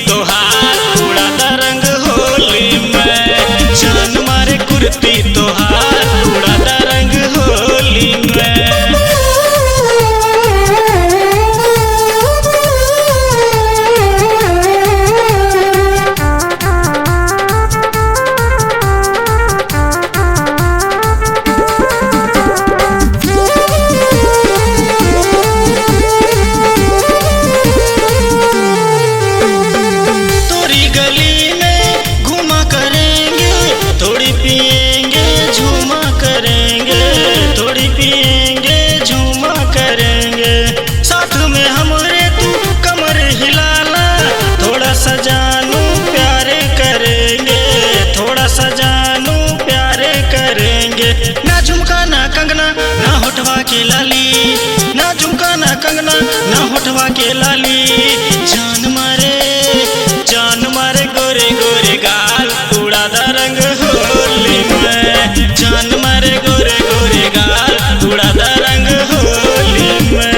तोहार उड़ादा रंग होली में, जान मारे कुर्ती तोहार उड़ादा रंग होली में। ना झुमका ना कंगना ना होठवा के लाली, ना झुमका ना कंगना ना होठवा के लाली। जान मारे गोरे गोरे गाल उड़ादा रंग होली में, जान मारे गोरे गोरे गाल उड़ादा रंग होली में।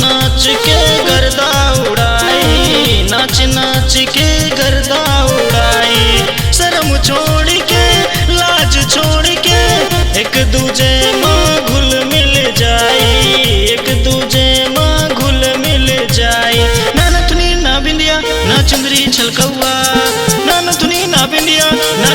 नाच के गर्दा उड़ाई, नाच नाच के गर्दा उड़ाई। शर्म छोड़ के लाज छोड़ के एक दूजे माँ घुल मिल जाई, एक दूजे माँ घुल मिल जाई। ना नथुनी ना बिंदिया ना चुंदरी छलकौआ, ना नथुनी ना बिंदिया ना